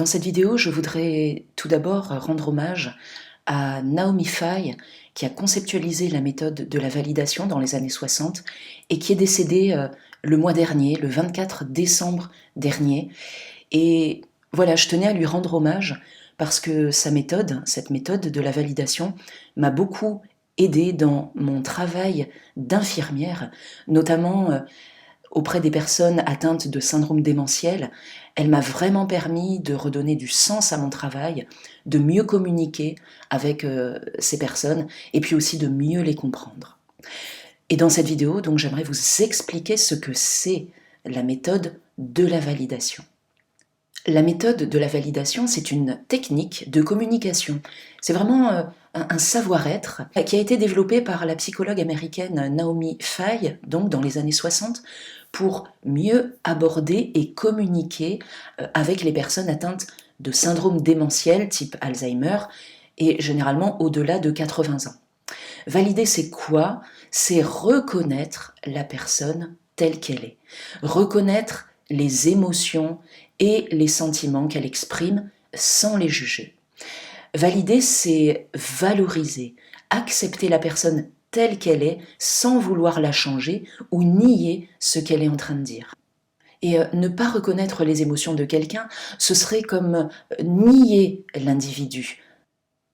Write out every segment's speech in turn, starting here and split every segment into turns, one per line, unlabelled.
cette vidéo, je voudrais tout d'abord rendre hommage à Naomi Faye, qui a conceptualisé la méthode de la validation dans les années 60 et qui est décédée le mois dernier, le 24 décembre dernier. Et voilà, je tenais à lui rendre hommage parce que sa méthode, cette méthode de la validation, m'a beaucoup aidée dans mon travail d'infirmière, notamment auprès des personnes atteintes de syndrome démentiel. Elle m'a vraiment permis de redonner du sens à mon travail, de mieux communiquer avec ces personnes et puis aussi de mieux les comprendre. Et dans cette vidéo, donc, j'aimerais vous expliquer ce que c'est la méthode de la validation. La méthode de la validation, c'est une technique de communication. C'est vraiment un savoir-être qui a été développé par la psychologue américaine Naomi Faye, donc dans les années 60, pour mieux aborder et communiquer avec les personnes atteintes de syndrome démentiel type Alzheimer et généralement au-delà de 80 ans. Valider, c'est quoi? C'est reconnaître la personne telle qu'elle est. Reconnaître les émotions et les sentiments qu'elle exprime sans les juger. Valider, c'est valoriser, accepter la personne telle qu'elle est sans vouloir la changer ou nier ce qu'elle est en train de dire. Et ne pas reconnaître les émotions de quelqu'un, ce serait comme nier l'individu.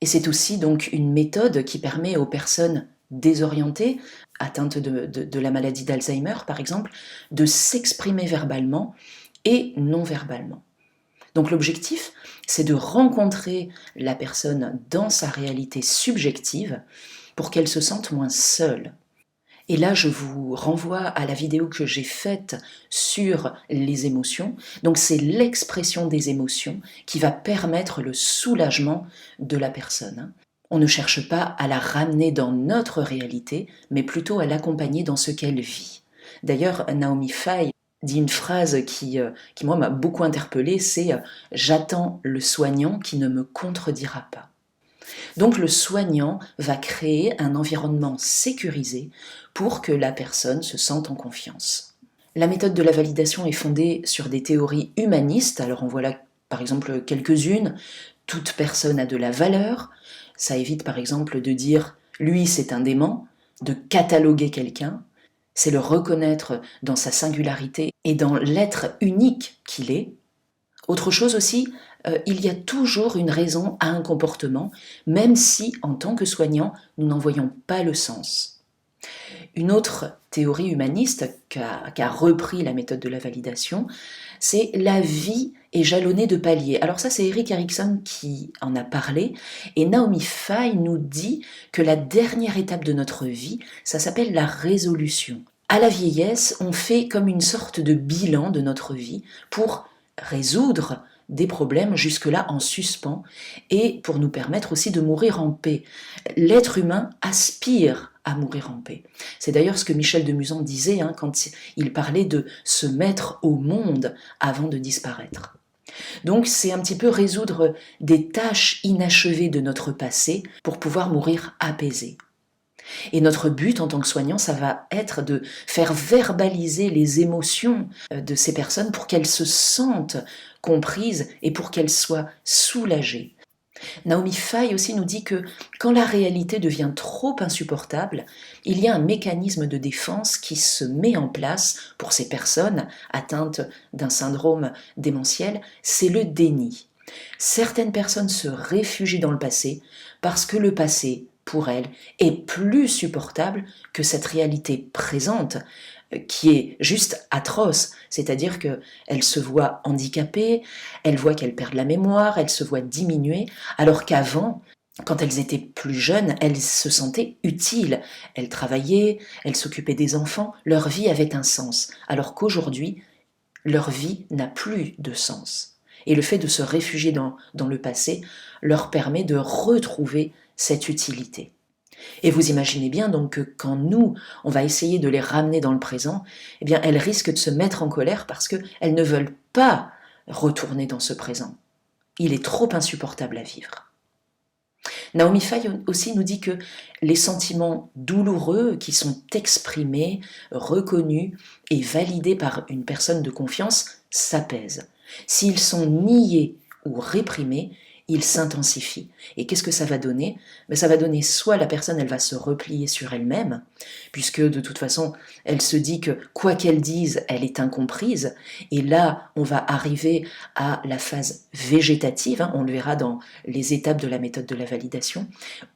Et c'est aussi donc une méthode qui permet aux personnes désorientées, atteintes de la maladie d'Alzheimer par exemple, de s'exprimer verbalement et non verbalement. Donc l'objectif, c'est de rencontrer la personne dans sa réalité subjective pour qu'elle se sente moins seule. Et là, je vous renvoie à la vidéo que j'ai faite sur les émotions. Donc c'est l'expression des émotions qui va permettre le soulagement de la personne. On ne cherche pas à la ramener dans notre réalité, mais plutôt à l'accompagner dans ce qu'elle vit. D'ailleurs, Naomi Faye dit une phrase qui moi, m'a beaucoup interpellée, c'est « J'attends le soignant qui ne me contredira pas ». Donc le soignant va créer un environnement sécurisé pour que la personne se sente en confiance. La méthode de la validation est fondée sur des théories humanistes, alors en voilà par exemple quelques-unes. Toute personne a de la valeur, ça évite par exemple de dire « lui c'est un dément », de cataloguer quelqu'un. C'est le reconnaître dans sa singularité et dans l'être unique qu'il est. Autre chose aussi, il y a toujours une raison à un comportement, même si, en tant que soignant, nous n'en voyons pas le sens. Une autre théorie humaniste qu'a repris la méthode de la validation, c'est la vie est jalonnée de paliers. Alors ça, c'est Erik Erikson qui en a parlé, et Naomi Faye nous dit que la dernière étape de notre vie, ça s'appelle la résolution. À la vieillesse, on fait comme une sorte de bilan de notre vie pour résoudre des problèmes jusque-là en suspens et pour nous permettre aussi de mourir en paix. L'être humain aspire à mourir en paix. C'est d'ailleurs ce que Michel de Musan disait quand il parlait de se mettre au monde avant de disparaître. Donc c'est un petit peu résoudre des tâches inachevées de notre passé pour pouvoir mourir apaisé. Et notre but en tant que soignant, ça va être de faire verbaliser les émotions de ces personnes pour qu'elles se sentent comprises et pour qu'elles soient soulagées. Naomi Faye aussi nous dit que quand la réalité devient trop insupportable, il y a un mécanisme de défense qui se met en place pour ces personnes atteintes d'un syndrome démentiel, c'est le déni. Certaines personnes se réfugient dans le passé parce que le passé, pour elles, est plus supportable que cette réalité présente qui est juste atroce, c'est-à-dire qu'elles se voient handicapées, elles voient qu'elles perdent la mémoire, elles se voient diminuer, alors qu'avant, quand elles étaient plus jeunes, elles se sentaient utiles, elles travaillaient, elles s'occupaient des enfants, leur vie avait un sens, alors qu'aujourd'hui, leur vie n'a plus de sens. Et le fait de se réfugier dans le passé leur permet de retrouver cette utilité. Et vous imaginez bien donc que quand nous, on va essayer de les ramener dans le présent, eh bien elles risquent de se mettre en colère parce qu'elles ne veulent pas retourner dans ce présent. Il est trop insupportable à vivre. Naomi Faye aussi nous dit que les sentiments douloureux qui sont exprimés, reconnus et validés par une personne de confiance s'apaisent. S'ils sont niés ou réprimé, il s'intensifie. Et qu'est-ce que ça va donner? Ça va donner soit la personne, elle va se replier sur elle-même, puisque de toute façon, elle se dit que quoi qu'elle dise, elle est incomprise. Et là, on va arriver à la phase végétative, hein, on le verra dans les étapes de la méthode de la validation.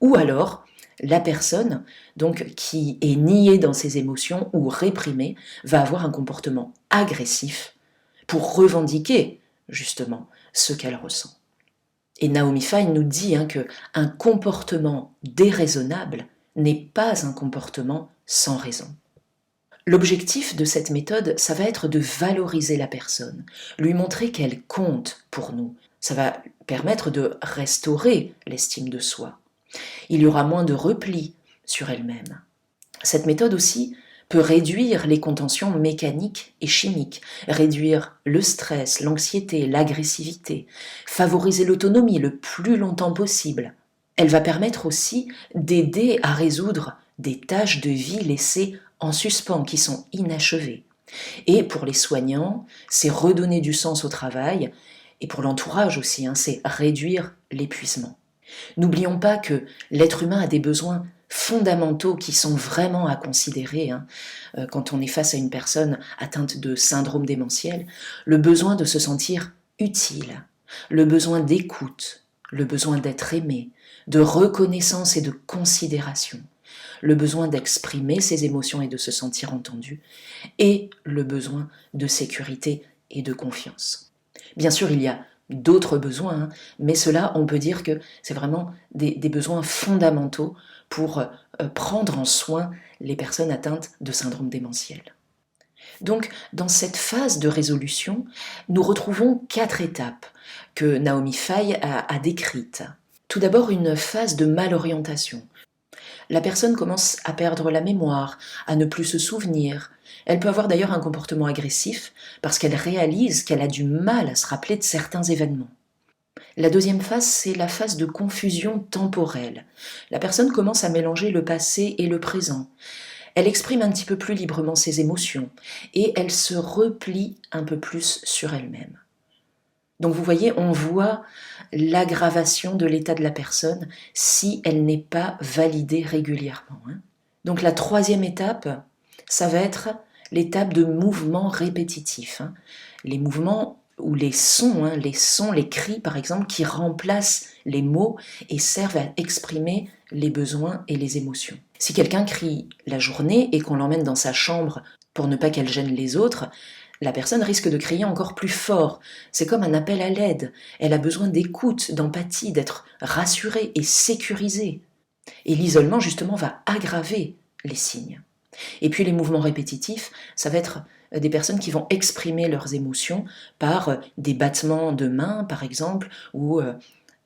Ou alors, la personne donc, qui est niée dans ses émotions ou réprimée va avoir un comportement agressif pour revendiquer justement ce qu'elle ressent. Et Naomi Fine nous dit qu'un comportement déraisonnable n'est pas un comportement sans raison. L'objectif de cette méthode, ça va être de valoriser la personne, lui montrer qu'elle compte pour nous. Ça va permettre de restaurer l'estime de soi. Il y aura moins de repli sur elle-même. Cette méthode aussi peut réduire les contentions mécaniques et chimiques, réduire le stress, l'anxiété, l'agressivité, favoriser l'autonomie le plus longtemps possible. Elle va permettre aussi d'aider à résoudre des tâches de vie laissées en suspens, qui sont inachevées. Et pour les soignants, c'est redonner du sens au travail, et pour l'entourage aussi, c'est réduire l'épuisement. N'oublions pas que l'être humain a des besoins fondamentaux qui sont vraiment à considérer quand on est face à une personne atteinte de syndrome démentiel, le besoin de se sentir utile, le besoin d'écoute, le besoin d'être aimé, de reconnaissance et de considération, le besoin d'exprimer ses émotions et de se sentir entendu, et le besoin de sécurité et de confiance. Bien sûr, il y a d'autres besoins, mais cela, on peut dire que c'est vraiment des besoins fondamentaux pour prendre en soin les personnes atteintes de syndrome démentiel. Donc, dans cette phase de résolution, nous retrouvons 4 étapes que Naomi Fine a décrites. Tout d'abord, une phase de malorientation. La personne commence à perdre la mémoire, à ne plus se souvenir. Elle peut avoir d'ailleurs un comportement agressif parce qu'elle réalise qu'elle a du mal à se rappeler de certains événements. La deuxième phase, c'est la phase de confusion temporelle. La personne commence à mélanger le passé et le présent. Elle exprime un petit peu plus librement ses émotions et elle se replie un peu plus sur elle-même. Donc vous voyez, on voit l'aggravation de l'état de la personne si elle n'est pas validée régulièrement. Donc la troisième étape, ça va être l'étape de mouvements répétitifs. Les mouvements ou les sons, les cris par exemple, qui remplacent les mots et servent à exprimer les besoins et les émotions. Si quelqu'un crie la journée et qu'on l'emmène dans sa chambre pour ne pas qu'elle gêne les autres, la personne risque de crier encore plus fort. C'est comme un appel à l'aide. Elle a besoin d'écoute, d'empathie, d'être rassurée et sécurisée. Et l'isolement, justement, va aggraver les signes. Et puis les mouvements répétitifs, ça va être des personnes qui vont exprimer leurs émotions par des battements de mains, par exemple, ou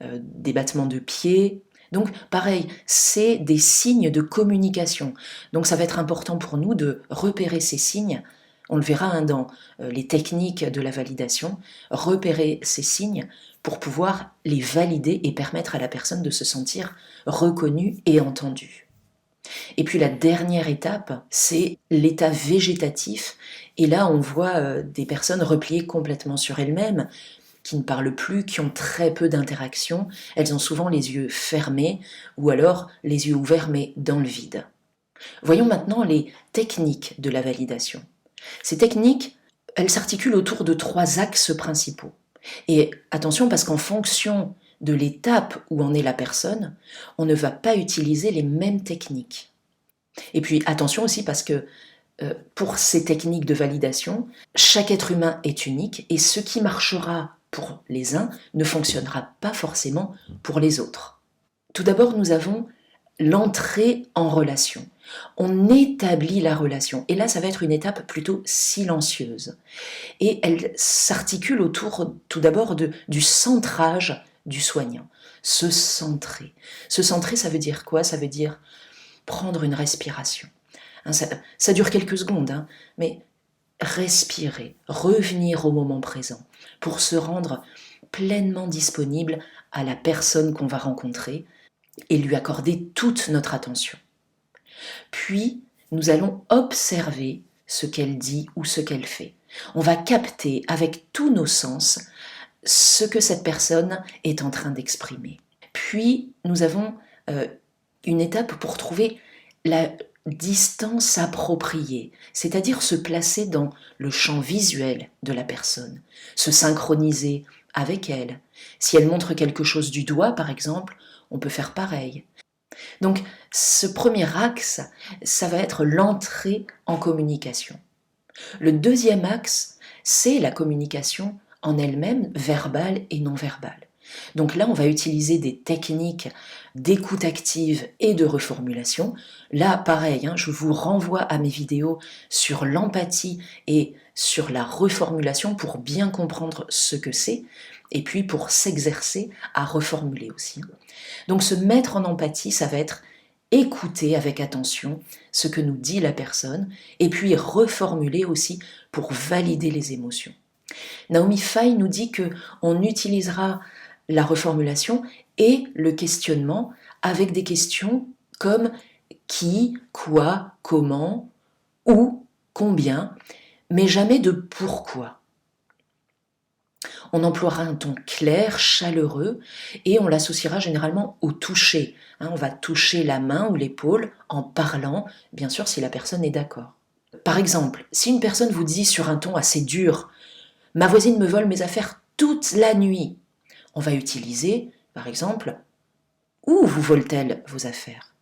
des battements de pieds. Donc, pareil, c'est des signes de communication. Donc, ça va être important pour nous de repérer ces signes. On le verra dans les techniques de la validation, repérer ces signes pour pouvoir les valider et permettre à la personne de se sentir reconnue et entendue. Et puis la dernière étape, c'est l'état végétatif. Et là, on voit des personnes repliées complètement sur elles-mêmes, qui ne parlent plus, qui ont très peu d'interaction. Elles ont souvent les yeux fermés ou alors les yeux ouverts mais dans le vide. Voyons maintenant les techniques de la validation. Ces techniques, elles s'articulent autour de 3 axes principaux. Et attention parce qu'en fonction de l'étape où en est la personne, on ne va pas utiliser les mêmes techniques. Et puis attention aussi parce que pour ces techniques de validation, chaque être humain est unique et ce qui marchera pour les uns ne fonctionnera pas forcément pour les autres. Tout d'abord, nous avons l'entrée en relation. On établit la relation. Et là, ça va être une étape plutôt silencieuse. Et elle s'articule autour, tout d'abord, du centrage du soignant. Se centrer. Se centrer, ça veut dire quoi? Ça veut dire prendre une respiration. Ça dure quelques secondes, mais respirer, revenir au moment présent pour se rendre pleinement disponible à la personne qu'on va rencontrer et lui accorder toute notre attention. Puis, nous allons observer ce qu'elle dit ou ce qu'elle fait. On va capter avec tous nos sens ce que cette personne est en train d'exprimer. Puis, nous avons une étape pour trouver la distance appropriée, c'est-à-dire se placer dans le champ visuel de la personne, se synchroniser avec elle. Si elle montre quelque chose du doigt, par exemple, on peut faire pareil. Donc, ce premier axe, ça va être l'entrée en communication. Le deuxième axe, c'est la communication en elle-même, verbale et non verbale. Donc là, on va utiliser des techniques d'écoute active et de reformulation. Là, pareil, je vous renvoie à mes vidéos sur l'empathie et sur la reformulation pour bien comprendre ce que c'est et puis pour s'exercer à reformuler aussi. Donc se mettre en empathie, ça va être écouter avec attention ce que nous dit la personne et puis reformuler aussi pour valider les émotions. Naomi Fay nous dit qu'on utilisera la reformulation et le questionnement avec des questions comme qui, quoi, comment, où, combien, mais jamais de pourquoi. On emploiera un ton clair, chaleureux, et on l'associera généralement au toucher. On va toucher la main ou l'épaule en parlant, bien sûr si la personne est d'accord. Par exemple, si une personne vous dit sur un ton assez dur « Ma voisine me vole mes affaires toute la nuit », on va utiliser, par exemple, « Où vous vole-t-elle vos affaires ?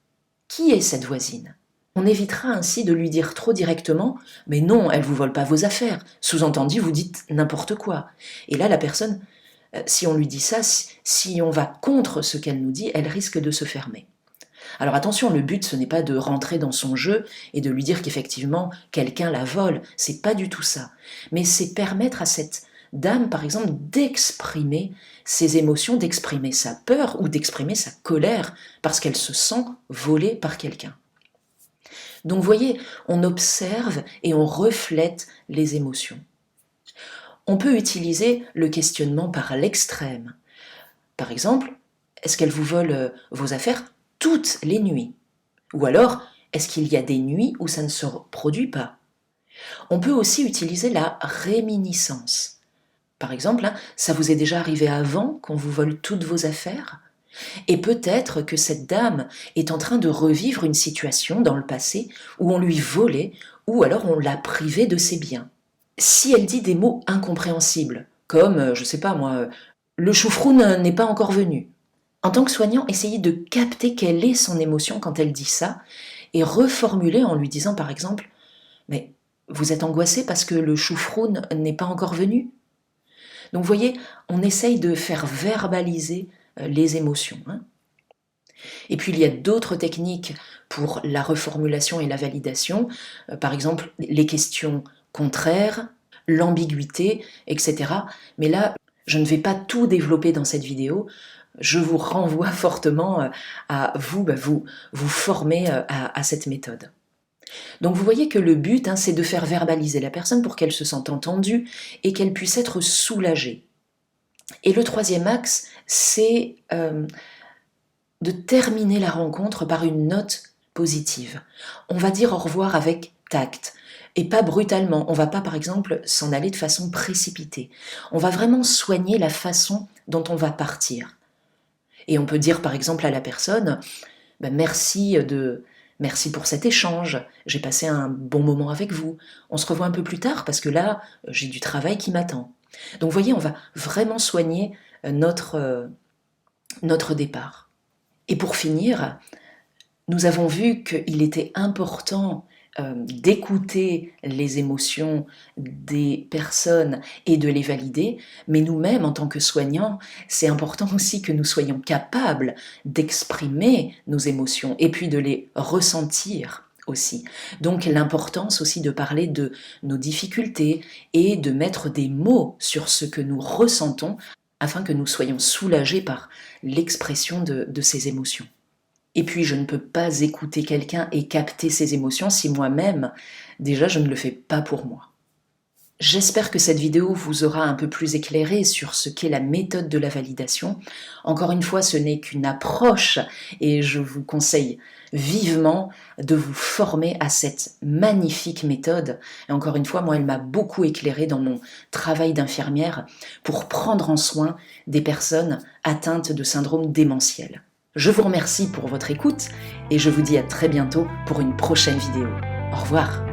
Qui est cette voisine ?» On évitera ainsi de lui dire trop directement « Mais non, elle ne vous vole pas vos affaires », sous-entendu, vous dites n'importe quoi. Et là, la personne, si on lui dit ça, si on va contre ce qu'elle nous dit, elle risque de se fermer. Alors attention, le but, ce n'est pas de rentrer dans son jeu et de lui dire qu'effectivement, quelqu'un la vole, c'est pas du tout ça. Mais c'est permettre à cette dame, par exemple, d'exprimer ses émotions, d'exprimer sa peur ou d'exprimer sa colère parce qu'elle se sent volée par quelqu'un. Donc vous voyez, on observe et on reflète les émotions. On peut utiliser le questionnement par l'extrême. Par exemple, est-ce qu'elle vous vole vos affaires toutes les nuits? Ou alors, est-ce qu'il y a des nuits où ça ne se produit pas? On peut aussi utiliser la réminiscence. Par exemple, ça vous est déjà arrivé avant qu'on vous vole toutes vos affaires? Et peut-être que cette dame est en train de revivre une situation dans le passé où on lui volait ou alors on l'a privée de ses biens. Si elle dit des mots incompréhensibles, comme, je sais pas moi, le choufroun n'est pas encore venu. En tant que soignant, essayez de capter quelle est son émotion quand elle dit ça et reformuler en lui disant par exemple « Mais vous êtes angoissé parce que le choufroun n'est pas encore venu ?» Donc vous voyez, on essaye de faire verbaliser les émotions. Et puis il y a d'autres techniques pour la reformulation et la validation, par exemple les questions contraires, l'ambiguïté, etc. Mais là, je ne vais pas tout développer dans cette vidéo, je vous renvoie fortement à vous former à cette méthode. Donc vous voyez que le but, c'est de faire verbaliser la personne pour qu'elle se sente entendue et qu'elle puisse être soulagée. Et le troisième axe, c'est de terminer la rencontre par une note positive. On va dire au revoir avec tact et pas brutalement. On va pas, par exemple, s'en aller de façon précipitée. On va vraiment soigner la façon dont on va partir. Et on peut dire, par exemple, à la personne merci pour cet échange, j'ai passé un bon moment avec vous. On se revoit un peu plus tard parce que là, j'ai du travail qui m'attend. » Donc vous voyez, on va vraiment soigner notre départ. Et pour finir, nous avons vu qu'il était important d'écouter les émotions des personnes et de les valider, mais nous-mêmes, en tant que soignants, c'est important aussi que nous soyons capables d'exprimer nos émotions et puis de les ressentir aussi. Donc l'importance aussi de parler de nos difficultés et de mettre des mots sur ce que nous ressentons afin que nous soyons soulagés par l'expression de ces émotions. Et puis, je ne peux pas écouter quelqu'un et capter ses émotions si moi-même, déjà, je ne le fais pas pour moi. J'espère que cette vidéo vous aura un peu plus éclairé sur ce qu'est la méthode de la validation. Encore une fois, ce n'est qu'une approche et je vous conseille vivement de vous former à cette magnifique méthode. Et encore une fois, moi, elle m'a beaucoup éclairé dans mon travail d'infirmière pour prendre en soin des personnes atteintes de syndrome démentiel. Je vous remercie pour votre écoute et je vous dis à très bientôt pour une prochaine vidéo. Au revoir.